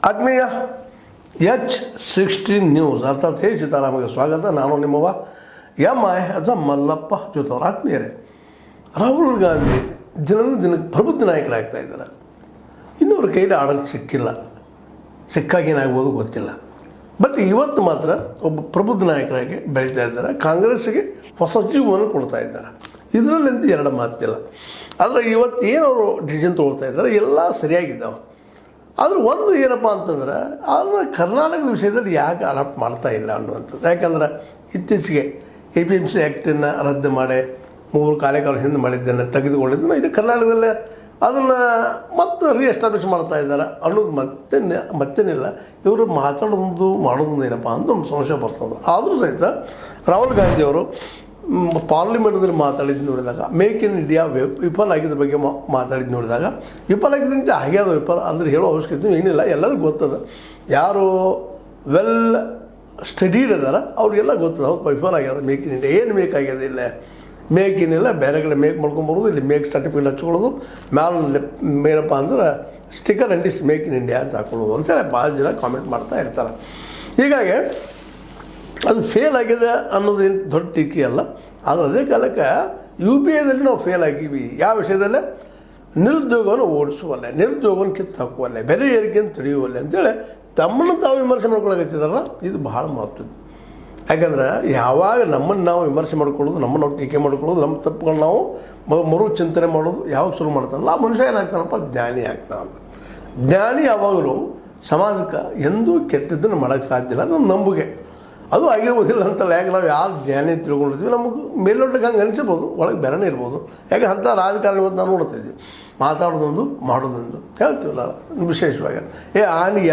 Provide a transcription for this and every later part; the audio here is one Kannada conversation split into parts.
ಆತ್ಮೀಯ H16 ನ್ಯೂಸ್ ಅರ್ಥಾತ್ ಹೇ ಸೀತಾರಾಮಗೆ ಸ್ವಾಗತ. ನಾನು ನಿಮ್ಮವ MI ಅಥವಾ ಮಲ್ಲಪ್ಪ ಜೊತೆಯವರು. ಆತ್ಮೀಯರೇ, ರಾಹುಲ್ ಗಾಂಧಿ ದಿನಕ್ಕೆ ಪ್ರಬುದ್ಧ ನಾಯಕರಾಗ್ತಾ ಇದ್ದಾರೆ. ಇನ್ನೂರ ಕೈಲಿ ಆಡಳಿತ ಸಿಕ್ಕಿಲ್ಲ, ಸಿಕ್ಕಾಗೇನಾಗ್ಬೋದು ಗೊತ್ತಿಲ್ಲ. ಬಟ್ ಇವತ್ತು ಮಾತ್ರ ಒಬ್ಬ ಪ್ರಬುದ್ಧ ನಾಯಕರಾಗಿ ಬೆಳೀತಾ ಇದ್ದಾರೆ. ಕಾಂಗ್ರೆಸ್ಗೆ ಹೊಸ ಜೀವವನ್ನು ಕೊಡ್ತಾ ಇದ್ದಾರೆ. ಇದರಲ್ಲಿಂದ ಎರಡು ಮಾತಿಲ್ಲ. ಆದರೆ ಇವತ್ತು ಏನವರು ಡಿಸಿಷನ್ ತೊಗೊಳ್ತಾ ಇದ್ದಾರೆ ಎಲ್ಲ ಸರಿಯಾಗಿದ್ದಾವೆ. ಆದ್ರೆ ಒಂದು ಏನಪ್ಪ ಅಂತಂದ್ರೆ ಅದನ್ನು ಕರ್ನಾಟಕದ ವಿಷಯದಲ್ಲಿ ಯಾಕೆ ಅಡಾಪ್ಟ್ ಮಾಡ್ತಾ ಇಲ್ಲ ಅನ್ನುವಂಥದ್ದು. ಯಾಕಂದ್ರೆ ಇತ್ತೀಚೆಗೆ APMC ಆ್ಯಕ್ಟನ್ನು ರದ್ದು ಮಾಡಿ 3 ಕಾರ್ಯಕಾಲ ಹಿಂದೆ ಮಾಡಿದ್ದನ್ನು ತೆಗೆದುಕೊಂಡಿದ್ದನ್ನು ಇದು ಕರ್ನಾಟಕದಲ್ಲೇ ಅದನ್ನು ಮತ್ತೆ ರೀಎಸ್ಟಾಬ್ಲಿಷ್ ಮಾಡ್ತಾ ಇದ್ದಾರೆ ಅನ್ನೋದು ಮತ್ತೇನಿಲ್ಲ. ಇವರು ಮಾತಾಡೋದು ಮಾಡೋದು ಏನಪ್ಪ ಅಂತ ಒಂದು ಸಂಶಯ ಬರ್ತದೆ. ಆದರೂ ಸಹಿತ ರಾಹುಲ್ ಗಾಂಧಿಯವರು ಪಾರ್ಲಿಮೆಂಟ್ದಲ್ಲಿ ಮಾತಾಡಿದ್ದು ನೋಡಿದಾಗ ಮೇಕ್ ಇನ್ ಇಂಡಿಯಾ ವಿಫಲ ಆಗಿದ್ದ ಬಗ್ಗೆ ಮಾತಾಡಿದ್ದು ನೋಡಿದಾಗ ವಿಫಲ ಆಗಿದ್ದಂತೆ ಆಗ್ಯಾದ ವಿಫಲ ಅಂದರೆ ಹೇಳೋ ಅವಶ್ಯಕತೆ ಏನಿಲ್ಲ. ಎಲ್ಲರಿಗೂ ಗೊತ್ತದ, ಯಾರು ವೆಲ್ ಸ್ಟಡೀಡ್ ಅದಾರ ಅವ್ರಿಗೆಲ್ಲ ಗೊತ್ತದ. ಹೌದು, ವಿಫಲ ಆಗ್ಯದ ಮೇಕ್ ಇನ್ ಇಂಡಿಯಾ. ಏನು ಮೇಕ್ ಆಗ್ಯದ? ಇಲ್ಲ ಮೇಕ್ ಏನಿಲ್ಲ, ಬೇರೆ ಕಡೆ ಮೇಕ್ ಮಾಡ್ಕೊಂಬರೋದು, ಇಲ್ಲಿ ಮೇಕ್ ಸರ್ಟಿಫಿಕೇಟ್ ಹಚ್ಕೊಳ್ಳೋದು, ಮ್ಯಾಲೆ ಏನಪ್ಪ ಅಂದ್ರೆ ಸ್ಟಿಕ್ಕರ್ ಅಂಟಿಸಿ ಮೇಕ್ ಇನ್ ಇಂಡಿಯಾ ಅಂತ ಹಾಕೊಳ್ಳೋದು ಅಂತೇಳಿ ಭಾಳ ಜನ ಕಾಮೆಂಟ್ ಮಾಡ್ತಾ ಇರ್ತಾರೆ. ಹೀಗಾಗಿ ಅದು ಫೇಲ್ ಆಗಿದೆ ಅನ್ನೋದೇನು ದೊಡ್ಡ ಟೀಕೆ ಅಲ್ಲ. ಆದರೆ ಅದೇ ಕಾಲಕ್ಕೆ UPAದಲ್ಲಿ ನಾವು ಫೇಲ್ ಆಗಿವಿ. ಯಾವ ವಿಷಯದಲ್ಲೇ? ನಿರುದ್ಯೋಗವನ್ನು ಓಡಿಸುವಲ್ಲೇ, ನಿರುದ್ಯೋಗವನ್ನು ಕಿತ್ತು ಹಾಕುವಲ್ಲೇ, ಬೆಲೆ ಏರಿಕೆಯನ್ನು ತಡೆಯುವಲ್ಲೇ ಅಂತೇಳಿ ತಮ್ಮನ್ನು ತಾವು ವಿಮರ್ಶೆ ಮಾಡ್ಕೊಳಕತ್ತಿದಾರಲ್ಲ, ಇದು ಭಾಳ ಮಹತ್ವದ್ದು. ಯಾಕಂದ್ರೆ ಯಾವಾಗ ನಮ್ಮನ್ನು ನಾವು ವಿಮರ್ಶೆ ಮಾಡ್ಕೊಳ್ಳೋದು, ನಮ್ಮನ್ನು ನಾವು ಟೀಕೆ ಮಾಡ್ಕೊಳ್ಳೋದು, ನಮ್ಮ ತಪ್ಪುಗಳನ್ನ ನಾವು ಮರು ಚಿಂತನೆ ಮಾಡೋದು ಯಾವಾಗ ಶುರು ಮಾಡ್ತಾನಲ್ಲ, ಆ ಮನುಷ್ಯ ಏನಾಗ್ತಾನಪ್ಪ? ಜ್ಞಾನಿ ಆಗ್ತಾನಂತ. ಜ್ಞಾನಿ ಯಾವಾಗಲೂ ಸಮಾಜಕ್ಕೆ ಎಂದೂ ಕೆಟ್ಟದ್ದನ್ನು ಮಾಡೋಕ್ಕೆ ಸಾಧ್ಯ ಇಲ್ಲ. ಅದೊಂದು ನಂಬಿಕೆ. ಅದು ಆಗಿರ್ಬೋದಿಲ್ಲ ಅಂತಲ್ಲ. ಯಾಕೆ ನಾವು ಯಾರು ಜ್ಞಾನಿ ತಿಳ್ಕೊಂಡಿರ್ತೀವಿ, ನಮಗೆ ಮೇಲ್ನೋಟಕ್ಕೆ ಹಂಗೆ ಅನಿಸಿರ್ಬೋದು, ಒಳಗೆ ಬೇರೆನೇ ಇರ್ಬೋದು. ಯಾಕೆ ಅಂಥ ರಾಜಕಾರಣ ಇವತ್ತು ನಾವು ನೋಡ್ತಾ ಇದ್ದೀವಿ. ಮಾತಾಡೋದೊಂದು ಮಾಡೋದೊಂದು ಹೇಳ್ತೀವಲ್ಲ ವಿಶೇಷವಾಗಿ. ಆನಿಗೆ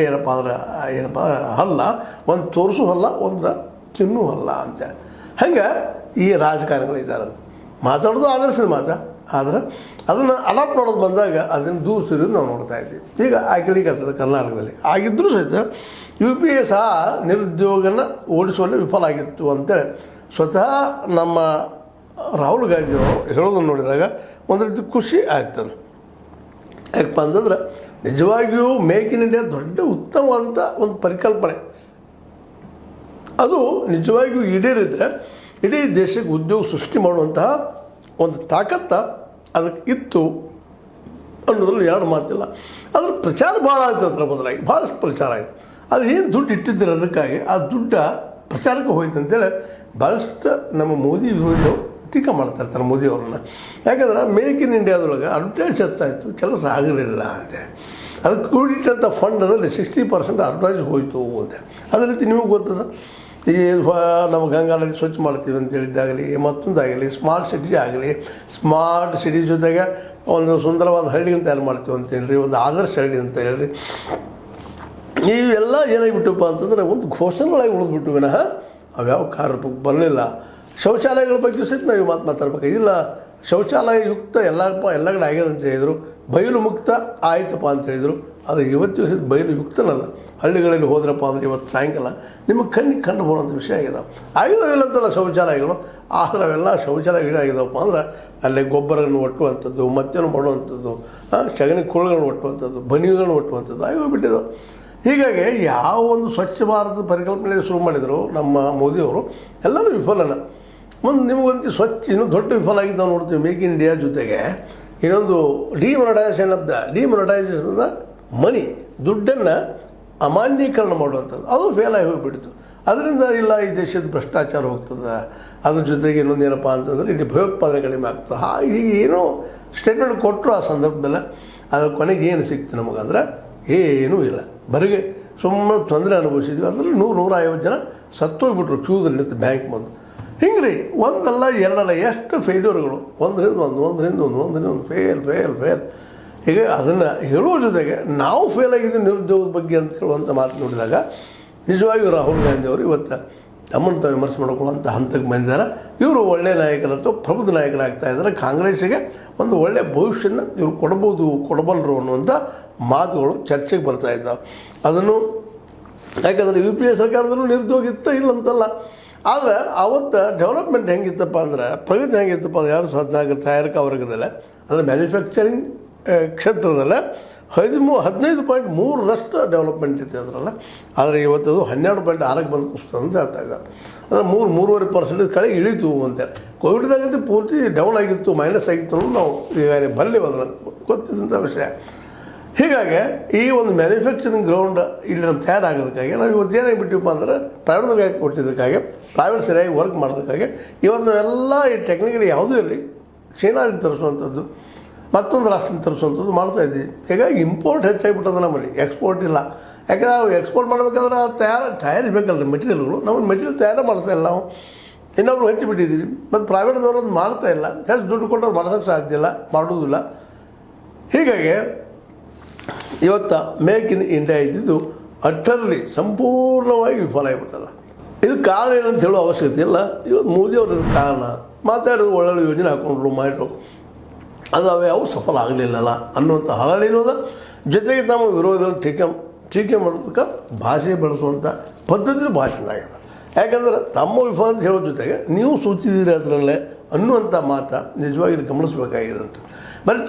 ಏನಪ್ಪ ಅಂದ್ರೆ ಹಲ್ಲ, ಒಂದು ತೋರಿಸು ಹಲ್ಲ, ಒಂದು ತಿನ್ನು ಹಲ್ಲ ಅಂತ. ಹಂಗೆ ಈ ರಾಜಕಾರಣಿಗಳಿದ್ದಾರಂತ. ಮಾತಾಡೋದು ಆದರ್ಶದ ಮಾತು. ಆದರೆ ಅದನ್ನು ಅಡಾಪ್ಟ್ ಮಾಡೋದು ಬಂದಾಗ ಅದನ್ನು ದೂರ ಸಿರೋದು ನಾವು ನೋಡ್ತಾ ಇದ್ದೀವಿ. ಈಗ ಆಗ್ಲಿಕ್ಕೆ ಕರ್ನಾಟಕದಲ್ಲಿ ಆಗಿದ್ದರೂ ಸಹಿತ UPA ಸಹ ನಿರುದ್ಯೋಗನ ಓಡಿಸುವಲ್ಲಿ ವಿಫಲ ಆಗಿತ್ತು ಅಂತೇಳಿ ಸ್ವತಃ ನಮ್ಮ ರಾಹುಲ್ ಗಾಂಧಿಯವರು ಹೇಳೋದನ್ನು ನೋಡಿದಾಗ ಒಂದು ರೀತಿ ಖುಷಿ ಆಗ್ತದೆ. ಯಾಕಪ್ಪ ಅಂತಂದ್ರೆ ನಿಜವಾಗಿಯೂ ಮೇಕ್ ಇನ್ ಇಂಡಿಯಾ ದೊಡ್ಡ ಉತ್ತಮವಾದಂಥ ಒಂದು ಪರಿಕಲ್ಪನೆ. ಅದು ನಿಜವಾಗಿಯೂ ಈಡೇರಿದರೆ ಇಡೀ ದೇಶಕ್ಕೆ ಉದ್ಯೋಗ ಸೃಷ್ಟಿ ಮಾಡುವಂತಹ ಒಂದು ತಾಕತ್ತ ಅದಕ್ಕೆ ಇತ್ತು ಅನ್ನೋದ್ರಲ್ಲಿ ಎರಡು ಮಾತಿಲ್ಲ. ಅದ್ರ ಪ್ರಚಾರ ಭಾಳ ಆಯ್ತು. ಅದರ ಬದಲಾಗಿ ಭಾಳಷ್ಟು ಪ್ರಚಾರ ಆಯಿತು. ಅದು ಏನು ದುಡ್ಡು ಇಟ್ಟಿದ್ದರು ಅದಕ್ಕಾಗಿ ಆ ದುಡ್ಡ ಪ್ರಚಾರಕ್ಕೆ ಹೋಯ್ತು ಅಂತೇಳಿ ಭಾಳಷ್ಟು ನಮ್ಮ ಮೋದಿ ವಿರೋಧಿಗಳು ಟೀಕೆ ಮಾಡ್ತಾ ಇರ್ತಾರೆ ಮೋದಿಯವ್ರನ್ನ. ಯಾಕಂದ್ರೆ ಮೇಕ್ ಇನ್ ಇಂಡಿಯಾದೊಳಗೆ ಅಡ್ವರ್ಟೈಸ್ ಇರ್ತಾಯಿತ್ತು, ಕೆಲಸ ಆಗಲಿಲ್ಲ ಅಂತೆ. ಅದಕ್ಕೆ ಕೂಡಿಟ್ಟಂಥ ಫಂಡದಲ್ಲಿ 60% ಅಡ್ವರ್ಟೈಸ್ ಹೋಯಿತು ಅಂತೆ. ಅದೇ ರೀತಿ ನಿಮಗೆ ಗೊತ್ತದ, ಈ ನಮ್ಮ ಗಂಗಾ ನದಿ ಸ್ವಚ್ಛ ಮಾಡ್ತೀವಿ ಅಂತ ಹೇಳಿದ್ದಾಗಲಿ, ಮತ್ತೊಂದಾಗಲಿ, ಸ್ಮಾರ್ಟ್ ಸಿಟಿ ಆಗಲಿ, ಸ್ಮಾರ್ಟ್ ಸಿಟಿ ಜೊತೆಗೆ ಒಂದು ಸುಂದರವಾದ ಹಳ್ಳಿಯನ್ನು ತಯಾರು ಮಾಡ್ತೀವಿ ಅಂತ ಹೇಳ್ರಿ, ಒಂದು ಆದರ್ಶ ಹಳ್ಳಿ ಅಂತ ಹೇಳ್ರಿ. ಇವೆಲ್ಲ ಏನಾಗಿಬಿಟ್ಟಪ್ಪ ಅಂತಂದರೆ ಒಂದು ಘೋಷಣೆಗಳಾಗಿ ಉಳಿದ್ಬಿಟ್ಟು ವಿನಃ ಅವ್ಯಾವ ಕಾರ್ಯರೂಪಕ್ಕೆ ಬರಲಿಲ್ಲ. ಶೌಚಾಲಯಗಳ ಬಗ್ಗೆ ಸಹಿತ ನಾವು ಮಾತಾಡ್ಬೇಕು. ಇಲ್ಲ, ಶೌಚಾಲಯ ಯುಕ್ತ ಎಲ್ಲ ಕಡೆ ಆಗ್ಯದ ಅಂತ ಹೇಳಿದರು. ಬಯಲು ಮುಕ್ತ ಆಯ್ತಪ್ಪ ಅಂತ ಹೇಳಿದರು. ಆದರೆ ಇವತ್ತು ಬಯಲು ಯುಕ್ತನದ. ಹಳ್ಳಿಗಳಲ್ಲಿ ಹೋದ್ರಪ್ಪ ಅಂದರೆ ಇವತ್ತು ಸಾಯಂಕಾಲ ನಿಮಗೆ ಕಣ್ಣಿಗೆ ಕಂಡು ಬರುವಂಥ ವಿಷಯ ಆಗಿದಾವಿಲ್ಲ ಅಂತಲ್ಲ ಶೌಚಾಲಯಗಳು. ಆದರೆ ಅವೆಲ್ಲ ಶೌಚಾಲಯಗಳು ಆಗಿದಾವಪ್ಪ ಅಂದ್ರೆ ಅಲ್ಲೇ ಗೊಬ್ಬರಗಳನ್ನು ಒಟ್ಟುವಂಥದ್ದು, ಮತ್ತೇನು ಮಾಡುವಂಥದ್ದು, ಸಗಣಿ ಕುಳುಗಳನ್ನು ಒಟ್ಟುವಂಥದ್ದು, ಬನಿಗಳನ್ನು ಒಟ್ಟುವಂಥದ್ದು ಆಗೋಗ್ಬಿಟ್ಟಿದ್ದಾವೆ. ಹೀಗಾಗಿ ಯಾವ ಒಂದು ಸ್ವಚ್ಛ ಭಾರತದ ಪರಿಕಲ್ಪನೆ ಶುರು ಮಾಡಿದರು ನಮ್ಮ ಮೋದಿಯವರು, ಎಲ್ಲರೂ ವಿಫಲನ. ಒಂದು ನಿಮಗಂತೂ ಸ್ವಚ್ಛ ಇನ್ನೂ ದೊಡ್ಡ ವಿಫಲ ಆಗಿದ್ದು ನಾವು ನೋಡ್ತೀವಿ. ಮೇಕ್ ಇನ್ ಇಂಡಿಯಾ ಜೊತೆಗೆ ಇನ್ನೊಂದು ಡಿಮೊನಟೈಸೇಷನ್ ಆಫ್ ದ ಮನಿ, ದುಡ್ಡನ್ನು ಅಮಾನ್ಯೀಕರಣ ಮಾಡುವಂಥದ್ದು, ಅದು ಫೇಲ್ ಆಗಿ ಹೋಗಿಬಿಡ್ತು. ಅದರಿಂದ ಇಲ್ಲ ಈ ದೇಶದ ಭ್ರಷ್ಟಾಚಾರ ಹೋಗ್ತದೆ. ಅದ್ರ ಜೊತೆಗೆ ಇನ್ನೊಂದು ಏನಪ್ಪ ಅಂತಂದರೆ ಇಲ್ಲಿ ಭಯೋತ್ಪಾದನೆ ಕಡಿಮೆ ಆಗ್ತದೆ. ಈಗ ಏನೋ ಸ್ಟೇಟ್ಮೆಂಟ್ ಕೊಟ್ಟರು ಆ ಸಂದರ್ಭದಲ್ಲಿ. ಅದ್ರ ಕೊನೆಗೆ ಏನು ಸಿಕ್ತು ನಮಗಂದ್ರೆ ಏನೂ ಇಲ್ಲ. ಬರಿಗೆ ಸುಮ್ಮನೆ ತೊಂದರೆ ಅನುಭವಿಸಿದ್ವಿ. ಅದರಲ್ಲಿ 100-150 ಜನ ಸತ್ತೋಗ್ಬಿಟ್ರು ಕ್ಯೂದಲ್ಲಿ ನಿಂತು ಬ್ಯಾಂಕ್ ಬಂದು. ಹಿಂಗೆ ರೀ, ಒಂದಲ್ಲ ಎರಡಲ್ಲ, ಎಷ್ಟು ಫೇಲ್ಯೂರ್ಗಳು, ಒಂದರಿಂದ ಒಂದು ಫೇಲ್. ಈಗ ಅದನ್ನು ಹೇಳುವ ಜೊತೆಗೆ ನಾವು ಫೇಲ್ ಆಗಿದ್ದೀವಿ ನಿರುದ್ಯೋಗದ ಬಗ್ಗೆ ಅಂತ ಹೇಳುವಂಥ ಮಾತು ನೋಡಿದಾಗ ನಿಜವಾಗಿಯೂ ರಾಹುಲ್ ಗಾಂಧಿ ಅವರು ಇವತ್ತು ತಮ್ಮನ್ನು ತಾವು ವಿಮರ್ಶೆ ಮಾಡ್ಕೊಳ್ಳುವಂಥ ಹಂತಕ್ಕೆ ಬಂದಿದ್ದಾರೆ. ಇವರು ಒಳ್ಳೆಯ ನಾಯಕರು ಅಥವಾ ಪ್ರಬುದ್ಧ ನಾಯಕರಾಗ್ತಾ ಇದ್ದಾರೆ. ಕಾಂಗ್ರೆಸ್ಸಿಗೆ ಒಂದು ಒಳ್ಳೆಯ ಭವಿಷ್ಯನ ಇವರು ಕೊಡಬಲ್ಲರು ಅನ್ನುವಂಥ ಮಾತುಗಳು ಚರ್ಚೆಗೆ ಬರ್ತಾ ಇದ್ದಾವೆ. ಅದನ್ನು ಯಾಕಂದರೆ UPA ಸರ್ಕಾರದಲ್ಲೂ ನಿರುದ್ಯೋಗ ಇಲ್ಲ ಅಂತಲ್ಲ. ಆದರೆ ಅವತ್ತು ಡೆವಲಪ್ಮೆಂಟ್ ಹೆಂಗಿತ್ತಪ್ಪ ಅಂದ್ರೆ, ಪ್ರಗತಿ ಹೆಂಗಿತ್ತಪ್ಪ ಅಂದ್ರೆ 2014 ತಯಾರಿಕಾ ವರ್ಗದಲ್ಲೇ ಅಂದರೆ ಮ್ಯಾನುಫ್ಯಾಕ್ಚರಿಂಗ್ ಕ್ಷೇತ್ರದಲ್ಲೇ 15.3% ಡೆವಲಪ್ಮೆಂಟ್ ಇತ್ತು ಅದರಲ್ಲ. ಆದರೆ ಇವತ್ತದು 12.6ಕ್ಕೆ ಬಂದು ಕುಸ್ತದೆ ಅಂತ ಹೇಳ್ತಾ ಇದ್ದಾರೆ. ಅಂದರೆ 3.5% ಕೆಳಗೆ ಇಳೀತು ಅಂತೇಳಿ. ಕೋವಿಡ್ದಾಗಂತೂ ಪೂರ್ತಿ ಡೌನ್ ಆಗಿತ್ತು, ಮೈನಸ್ ಆಗಿತ್ತು ಅನ್ನೋದು ನಾವು ಈಗಾಗಲೇ ಬಲ್ಲೆವು, ಅದನ್ನು ಗೊತ್ತಿದ್ದಂಥ ವಿಷಯ. ಹೀಗಾಗಿ ಈ ಒಂದು ಮ್ಯಾನುಫ್ಯಾಕ್ಚರಿಂಗ್ ಗ್ರೌಂಡ್ ಇಲ್ಲಿ ನಮ್ಮ ತಯಾರಾಗೋದಕ್ಕಾಗಿ ನಾವು ಇವತ್ತು ಏನಾಗಿಬಿಟ್ಟಿವಪ್ಪ ಅಂದ್ರೆ ಪ್ರೈವೇಟ್ಗೆ ಕೊಟ್ಟಿದ್ದಕ್ಕಾಗಿ, ಪ್ರೈವೇಟ್ ಸರಿಯಾಗಿ ವರ್ಕ್ ಮಾಡೋದಕ್ಕಾಗಿ ಇವತ್ತು ಎಲ್ಲ ಈ ಟೆಕ್ನಿಕಲಿ ಯಾವುದೂ ಇರಲಿ ಚೈನಾದಿಂದ ತರಿಸುವಂಥದ್ದು, ಮತ್ತೊಂದು ರಾಷ್ಟ್ರದಿಂದ ತರಿಸುವಂಥದ್ದು ಮಾಡ್ತಾಯಿದ್ವಿ. ಹೀಗಾಗಿ ಇಂಪೋರ್ಟ್ ಹೆಚ್ಚಾಗಿಬಿಟ್ಟದ ನಮ್ಮಲ್ಲಿ, ಎಕ್ಸ್ಪೋರ್ಟ್ ಇಲ್ಲ. ಯಾಕಂದರೆ ನಾವು ಎಕ್ಸ್ಪೋರ್ಟ್ ಮಾಡಬೇಕಾದ್ರೆ ತಯಾರಿಸಬೇಕಲ್ಲ ಮೆಟೀರಿಯಲ್ಗಳು. ನಮ್ಮ ಮೆಟೀರಿಯಲ್ ತಯಾರು ಮಾಡ್ತಾಯಿಲ್ಲ, ನಾವು ಇನ್ನೊಬ್ರು ಹೆಚ್ಚಿಬಿಟ್ಟಿದ್ದೀವಿ. ಮತ್ತು ಪ್ರೈವೇಟ್ದವ್ರು ಅದು ಮಾಡ್ತಾಯಿಲ್ಲ, ಹೆಚ್ಚು ದುಡ್ಡು ಕೊಟ್ಟವ್ರು ಮಾಡೋಕ್ಕೆ ಸಾಧ್ಯ ಇಲ್ಲ, ಮಾಡೋದಿಲ್ಲ. ಹೀಗಾಗಿ ಇವತ್ತು ಮೇಕ್ ಇನ್ ಇಂಡಿಯಾ ಇದ್ದಿದ್ದು ಅಟ್ಟರ್ಲಿ ಸಂಪೂರ್ಣವಾಗಿ ವಿಫಲ ಆಗಿಬಿಟ್ಟದ. ಇದು ಕಾರಣ ಏನಂತ ಹೇಳೋ ಅವಶ್ಯಕತೆ ಇಲ್ಲ. ಇವತ್ತು ಮೋದಿಯವರು ಇದು ಕಾರಣ ಮಾತಾಡೋರು ಒಳ್ಳೊಳ್ಳೆ ಯೋಜನೆ ಹಾಕೊಂಡ್ರು ಮಾಡಿದ್ರು, ಅದು ಅವು ಯಾವ ಸಫಲ ಆಗಲಿಲ್ಲಲ್ಲ ಅನ್ನುವಂಥ ಹಳಳಿನೋದ. ಜೊತೆಗೆ ನಮ್ಮ ವಿರೋಧದಲ್ಲಿ ಟೀಕೆ ಮಾಡೋದಕ್ಕೆ ಭಾಷೆ ಬೆಳೆಸುವಂಥ ಪದ್ಧತಿ ಭಾಷಣ ಆಗ್ಯದ. ಯಾಕಂದ್ರೆ ತಮ್ಮ ವಿಫಲ ಅಂತ ಹೇಳೋ ಜೊತೆಗೆ ನೀವು ಸೂಚಿಸಿದಿರಿ ಅದರಲ್ಲೇ ಅನ್ನುವಂಥ ಮಾತು ನಿಜವಾಗಿ ಗಮನಿಸಬೇಕಾಗಿದೆ ಅಂತ. ಬರೀ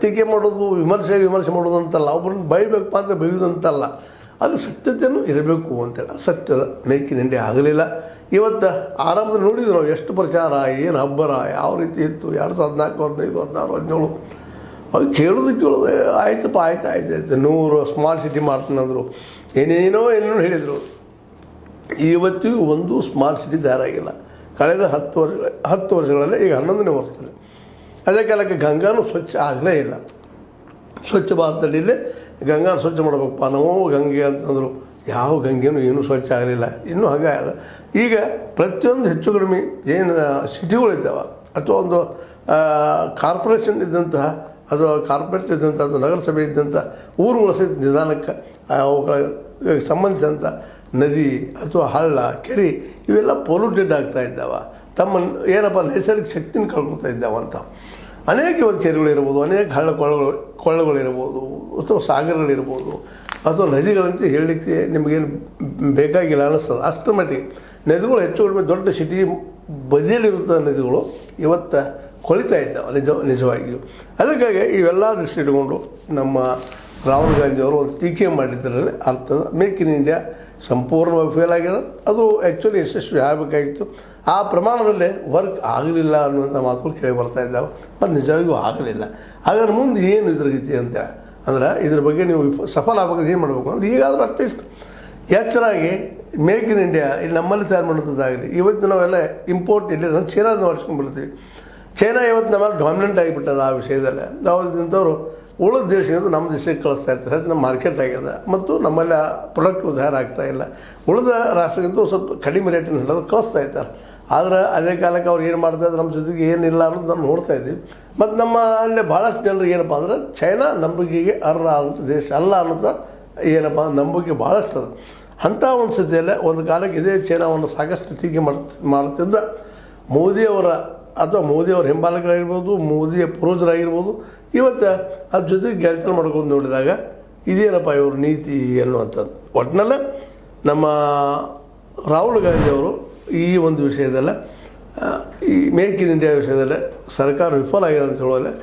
ಟೀಕೆ ಮಾಡೋದು, ವಿಮರ್ಶೆ ಮಾಡೋದು ಅಂತಲ್ಲ, ಒಬ್ಬರನ್ನ ಬೈಬೇಕಪ್ಪ ಅಂತ ಬೈಯೋದಂತಲ್ಲ, ಅದು ಸತ್ಯತೆಯೂ ಇರಬೇಕು ಅಂತೇಳಿ. ಸತ್ಯದ ಮೇಕ್ ಇನ್ ಇಂಡಿಯಾ ಆಗಲಿಲ್ಲ. ಇವತ್ತು ಆರಂಭದಲ್ಲಿ ನೋಡಿದ್ರು ನಾವು ಎಷ್ಟು ಪ್ರಚಾರ, ಏನು ಹಬ್ಬರ, ಯಾವ ರೀತಿ ಇತ್ತು. 2014, 15, 16, 17 ಅದು ಕೇಳೋದು ಆಯ್ತಪ್ಪ, ಆಯ್ತು 100 ಸ್ಮಾರ್ಟ್ ಸಿಟಿ ಮಾಡ್ತಾನಂದರು, ಏನೇನೋ ಹೇಳಿದರು. ಇವತ್ತಿಗೂ ಒಂದು ಸ್ಮಾರ್ಟ್ ಸಿಟಿ ತಯಾರಾಗಿಲ್ಲ. ಕಳೆದ 10 ವರ್ಷಗಳಲ್ಲಿ ಈಗ 11ನೇ ವರ್ಷದಲ್ಲಿ. ಅದೇ ಕಾಲಕ್ಕೆ ಗಂಗಾನೂ ಸ್ವಚ್ಛ ಆಗಲೇ ಇಲ್ಲ. ಸ್ವಚ್ಛ ಭಾರತದಲ್ಲಿಲ್ಲೇ ಗಂಗಾನ ಸ್ವಚ್ಛ ಮಾಡಬೇಕಪ್ಪ ನಾವು ಗಂಗೆ ಅಂತಂದರು. ಯಾವ ಗಂಗೆನೂ ಏನೂ ಸ್ವಚ್ಛ ಆಗಲಿಲ್ಲ. ಇನ್ನೂ ಹಾಗೆ ಅದ. ಈಗ ಪ್ರತಿಯೊಂದು ಹೆಚ್ಚು ಕಡಿಮೆ ಏನು ಸಿಟಿಗಳಿದ್ದಾವೆ ಅಥವಾ ಒಂದು ಕಾರ್ಪೊರೇಷನ್ ಇದ್ದಂತಹ ಅಥವಾ ಕಾರ್ಪೊರೇಟ್ ಇದ್ದಂಥ ಅಥವಾ ನಗರಸಭೆ ಇದ್ದಂಥ ಊರುಗಳ ಸಹಿತ ನಿಧಾನಕ್ಕೆ ಅವುಗಳ ಸಂಬಂಧಿಸಿದಂಥ ನದಿ ಅಥವಾ ಹಳ್ಳ, ಕೆರೆ ಇವೆಲ್ಲ ಪೊಲ್ಯೂಟೆಡ್ ಆಗ್ತಾ ಇದ್ದಾವೆ. ತಮ್ಮ ಏನಪ್ಪ ನೈಸರ್ಗಿಕ ಶಕ್ತಿನ ಕಳ್ಕೊಳ್ತಾ ಇದ್ದಾವಂತ. ಅನೇಕ ಇವತ್ತು ಕೆರೆಗಳಿರ್ಬೋದು, ಅನೇಕ ಕೊಳ್ಳಗಳಿರ್ಬೋದು, ಅಥವಾ ಸಾಗರಗಳಿರ್ಬೋದು, ಅಥವಾ ನದಿಗಳಂತ ಹೇಳಲಿಕ್ಕೆ ನಿಮಗೇನು ಬೇಕಾಗಿಲ್ಲ ಅನ್ನಿಸ್ತದೆ. ಅಷ್ಟರ ಮಟ್ಟಿಗೆ ನದಿಗಳು ಹೆಚ್ಚು ಕಡಿಮೆ ದೊಡ್ಡ ಸಿಟಿ ಬದಿಯಲ್ಲಿರುವಂಥ ನದಿಗಳು ಇವತ್ತು ಕೊಳಿತಾ ಇದ್ದಾವೆ ನಿಜವಾಗಿಯೂ. ಅದಕ್ಕಾಗಿ ಇವೆಲ್ಲ ದೃಷ್ಟಿ ಇಟ್ಕೊಂಡು ನಮ್ಮ ರಾಹುಲ್ ಗಾಂಧಿಯವರು ಒಂದು ಟೀಕೆ ಮಾಡಿದ್ದರಲ್ಲಿ ಅರ್ಥದ ಮೇಕ್ ಇನ್ ಇಂಡಿಯಾ ಸಂಪೂರ್ಣವಾಗಿ ಫೇಲ್ ಆಗಿದೆ. ಅದು ಆ್ಯಕ್ಚುಲಿ ಯಶಸ್ವಿ ಆಗಬೇಕಾಗಿತ್ತು. ಆ ಪ್ರಮಾಣದಲ್ಲೇ ವರ್ಕ್ ಆಗಲಿಲ್ಲ ಅನ್ನುವಂಥ ಮಾತುಗಳು ಕೇಳಿ ಬರ್ತಾ ಇದ್ದಾವೆ. ಮತ್ತು ನಿಜವಾಗಿಯೂ ಆಗಲಿಲ್ಲ. ಹಾಗಾದ್ರೆ ಮುಂದೆ ಏನು ಇದ್ರ ಗತಿ ಅಂತೇಳಿ ಅಂದ್ರೆ ಇದ್ರ ಬಗ್ಗೆ ನೀವು ಸಫಲ ಆಗಬೇಕು ಏನು ಮಾಡಬೇಕು ಅಂದ್ರೆ ಈಗಾದರೂ ಅಟ್ಲೀಸ್ಟ್ ಎಚ್ಚರಾಗಿ ಮೇಕ್ ಇನ್ ಇಂಡಿಯಾ ಇಲ್ಲಿ ನಮ್ಮಲ್ಲಿ ತಯಾರು ಮಾಡುವಂಥದ್ದಾಗಲಿ. ಇವತ್ತು ನಾವೆಲ್ಲ ಇಂಪೋರ್ಟ್ ಇಲ್ಲಿ ಚೈನಾದಿಂದ ಮಾಡಿಸ್ಕೊಂಡ್ಬಿಡ್ತೀವಿ. ಚೈನಾ ಇವತ್ತು ನಮ್ಮಲ್ಲಿ ಡಾಮಿನೆಂಟ್ ಆಗಿಬಿಟ್ಟದ ಆ ವಿಷಯದಲ್ಲೇ. ಇಂಥವ್ರು ಉಳಿದ ದೇಶದಿಂದ ನಮ್ಮ ದೇಶಕ್ಕೆ ಕಳಿಸ್ತಾ ಇರ್ತಾರೆ. ಹೆಚ್ಚು ನಮ್ಮ ಮಾರ್ಕೆಟ್ ಆಗ್ಯದ ಮತ್ತು ನಮ್ಮಲ್ಲಿ ಆ ಪ್ರಾಡಕ್ಟ್ ತಯಾರಾಗ್ತಾ ಇಲ್ಲ. ಉಳಿದ ರಾಷ್ಟ್ರಕ್ಕಿಂತ ಸ್ವಲ್ಪ ಕಡಿಮೆ ರೇಟಿನ ಹಿಡಿದು ಕಳಿಸ್ತಾ ಇದ್ದಾರೆ. ಆದರೆ ಅದೇ ಕಾಲಕ್ಕೆ ಅವ್ರು ಏನು ಮಾಡ್ತಾಯಿದ್ರು, ನಮ್ಮ ಜೊತೆಗೆ ಏನಿಲ್ಲ ಅನ್ನೋದು ನಾವು ನೋಡ್ತಾ ಇದ್ದೀವಿ. ಮತ್ತು ನಮ್ಮ ಅಲ್ಲಿ ಭಾಳಷ್ಟು ಜನರಿಗೆ ಏನಪ್ಪ ಅಂದ್ರೆ ಚೈನಾ ನಂಬಿಕೆಗೆ ಅರ್ಹ ಆದಂಥ ದೇಶ ಅಲ್ಲ ಅನ್ನೋದು ಏನಪ್ಪ ನಂಬಿಕೆ ಭಾಳಷ್ಟು ಅದು. ಅಂಥ ಒಂದು ಸ್ಥಿತಿಯಲ್ಲೇ ಒಂದು ಕಾಲಕ್ಕೆ ಇದೇ ಚೈನಾವನ್ನು ಸಾಕಷ್ಟು ಟೀಕೆ ಮಾಡ್ತಿದ್ದ ಮೋದಿಯವರ ಅಥವಾ ಮೋದಿಯವ್ರ ಹಿಂಬಾಲಕರಾಗಿರ್ಬೋದು, ಮೋದಿಯ ಪೂರ್ವಜರಾಗಿರ್ಬೋದು, ಇವತ್ತು ಅದ್ರ ಜೊತೆಗೆ ಗೆಳತನ ಮಾಡ್ಕೊಂಡು ನೋಡಿದಾಗ ಇದೇನಪ್ಪ ಇವ್ರ ನೀತಿ ಅನ್ನುವಂಥದ್ದು. ಒಟ್ಟಿನಲ್ಲೇ ನಮ್ಮ ರಾಹುಲ್ ಗಾಂಧಿಯವರು ಈ ಒಂದು ವಿಷಯದಲ್ಲೇ, ಈ ಮೇಕ್ ಇನ್ ಇಂಡಿಯಾ ವಿಷಯದಲ್ಲೇ ಸರ್ಕಾರ ವಿಫಲ ಆಗಿದೆ ಅಂತ ಹೇಳೋಲ್ಲೇ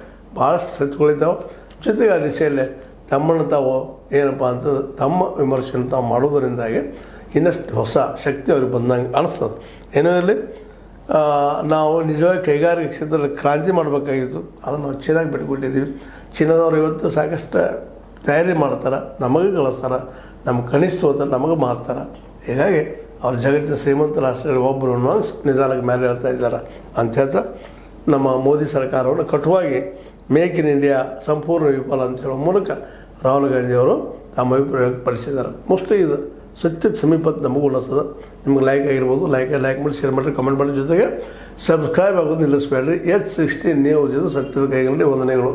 ಭಾಳಷ್ಟು ಸತ್ಯಗಳಿದ್ದಾವೆ. ಜೊತೆಗೆ ಆ ದಿಶೆಯಲ್ಲೇ ತಮ್ಮನ್ನು ತಾವು ಏನಪ್ಪ ಅಂತಂದ್ರೆ ತಮ್ಮ ವಿಮರ್ಶೆಯನ್ನು ತಾವು ಮಾಡೋದರಿಂದಾಗಿ ಇನ್ನಷ್ಟು ಹೊಸ ಶಕ್ತಿ ಅವ್ರಿಗೆ ಬಂದಂಗೆ ಅನಿಸ್ತದೆ. ಏನೋ ಇರಲಿ, ನಾವು ನಿಜವಾಗಿ ಕೈಗಾರಿಕೆ ಕ್ಷೇತ್ರದಲ್ಲಿ ಕ್ರಾಂತಿ ಮಾಡಬೇಕಾಗಿತ್ತು. ಅದನ್ನು ನಾವು ಚೀನಾಗೆ ಬಿಟ್ಕೊಟ್ಟಿದ್ದೀವಿ. ಚೀನಾದವ್ರು ಇವತ್ತು ಸಾಕಷ್ಟು ತಯಾರಿ ಮಾಡ್ತಾರೆ, ನಮಗೆ ಕಳಿಸ್ತಾರೆ, ನಮ್ಮ ಕನಿಷ್ಠ ಹೋಗ್ತಾರೆ, ನಮಗೆ ಮಾರ್ತಾರೆ. ಹೀಗಾಗಿ ಅವ್ರು ಜಗತ್ತಿನ ಶ್ರೀಮಂತ ರಾಷ್ಟ್ರಗಳಿಗೆ ಒಬ್ಬರು ನಿಧಾನಕ್ಕೆ ಮೇಲೆ ಹೇಳ್ತಾ ಇದ್ದಾರೆ ಅಂತ ಹೇಳ್ತಾ ನಮ್ಮ ಮೋದಿ ಸರ್ಕಾರವನ್ನು ಕಟುವಾಗಿ ಮೇಕ್ ಇನ್ ಇಂಡಿಯಾ ಸಂಪೂರ್ಣ ವಿಫಲ ಅಂತ ಹೇಳೋ ಮೂಲಕ ರಾಹುಲ್ ಗಾಂಧಿಯವರು ತಮ್ಮ ಅಭಿಪ್ರಾಯ ವ್ಯಕ್ತಪಡಿಸಿದ್ದಾರೆ. ಮೋಸ್ಟ್ಲಿ ಇದು ಸತ್ಯಕ್ಕೆ ಸಮೀಪದ ನಮಗೂ ಅನ್ನಿಸ್ತದೆ. ನಿಮ್ಗೆ ಲೈಕ್ ಆಗಿರ್ಬೋದು, ಲೈಕ್ ಮಾಡಿ, ಶೇರ್ ಮಾಡಿರಿ, ಕಮೆಂಟ್ ಮಾಡಿ. ಜೊತೆಗೆ ಸಬ್ಸ್ಕ್ರೈಬ್ ಆಗೋದು ನಿಲ್ಲಿಸಬೇಡ್ರಿ. H16 ನ್ಯೂಸ್ ಇದು ಸತ್ಯದ ಕೈಗಳಲ್ಲಿ ವಂದನೆಗಳು.